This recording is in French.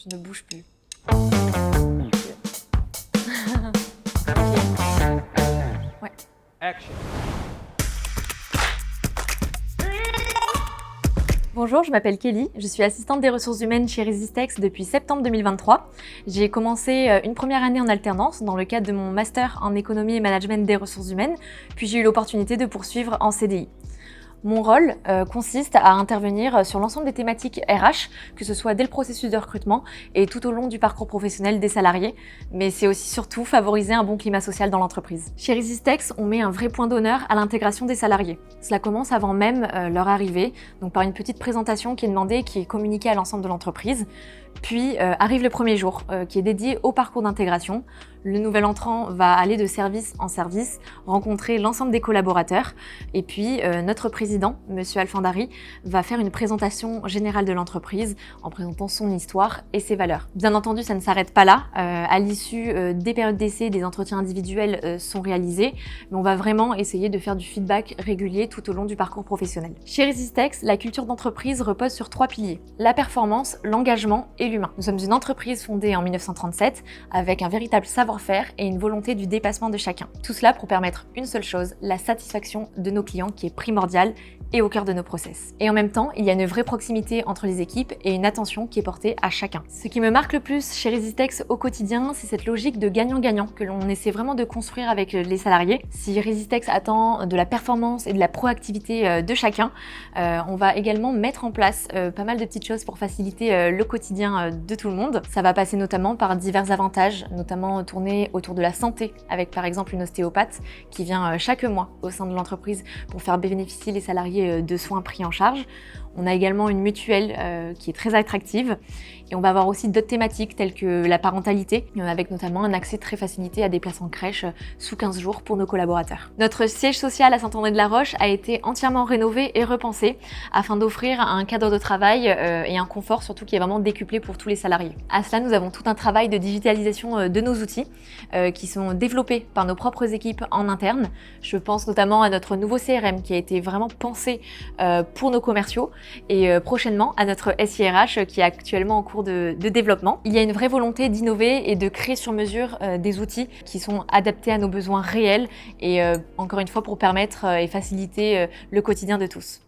Je ne bouge plus. Ouais. Action. Bonjour, je m'appelle Kelly, je suis assistante des ressources humaines chez Resistex depuis septembre 2023. J'ai commencé une première année en alternance dans le cadre de mon master en économie et management des ressources humaines, puis j'ai eu l'opportunité de poursuivre en CDI. Mon rôle consiste à intervenir sur l'ensemble des thématiques RH, que ce soit dès le processus de recrutement et tout au long du parcours professionnel des salariés, mais c'est aussi surtout favoriser un bon climat social dans l'entreprise. Chez Resistex, on met un vrai point d'honneur à l'intégration des salariés. Cela commence avant même leur arrivée, donc par une petite présentation qui est demandée et qui est communiquée à l'ensemble de l'entreprise. Puis arrive le premier jour qui est dédié au parcours d'intégration. Le nouvel entrant va aller de service en service, rencontrer l'ensemble des collaborateurs et puis notre président, Monsieur Alfandari, va faire une présentation générale de l'entreprise en présentant son histoire et ses valeurs. Bien entendu, ça ne s'arrête pas là. À l'issue des périodes d'essai, des entretiens individuels sont réalisés, mais on va vraiment essayer de faire du feedback régulier tout au long du parcours professionnel. Chez Resistex, la culture d'entreprise repose sur 3 piliers: la performance, l'engagement et l'humain. Nous sommes une entreprise fondée en 1937 avec un véritable savoir-faire et une volonté du dépassement de chacun. Tout cela pour permettre une seule chose, la satisfaction de nos clients qui est primordiale et au cœur de nos process. Et en même temps, il y a une vraie proximité entre les équipes et une attention qui est portée à chacun. Ce qui me marque le plus chez Resistex au quotidien, c'est cette logique de gagnant-gagnant que l'on essaie vraiment de construire avec les salariés. Si Resistex attend de la performance et de la proactivité de chacun, on va également mettre en place pas mal de petites choses pour faciliter le quotidien de tout le monde. Ça va passer notamment par divers avantages, notamment tournés autour de la santé, avec par exemple une ostéopathe qui vient chaque mois au sein de l'entreprise pour faire bénéficier les salariés de soins pris en charge. On a également une mutuelle qui est très attractive et on va avoir aussi d'autres thématiques telles que la parentalité, avec notamment un accès très facilité à des places en crèche sous 15 jours pour nos collaborateurs. Notre siège social à Saint-André-de-la-Roche a été entièrement rénové et repensé afin d'offrir un cadre de travail et un confort surtout qui est vraiment décuplé pour tous les salariés. À cela, nous avons tout un travail de digitalisation de nos outils qui sont développés par nos propres équipes en interne. Je pense notamment à notre nouveau CRM qui a été vraiment pensé pour nos commerciaux et prochainement à notre SIRH qui est actuellement en cours de développement. Il y a une vraie volonté d'innover et de créer sur mesure des outils qui sont adaptés à nos besoins réels et encore une fois pour permettre et faciliter le quotidien de tous.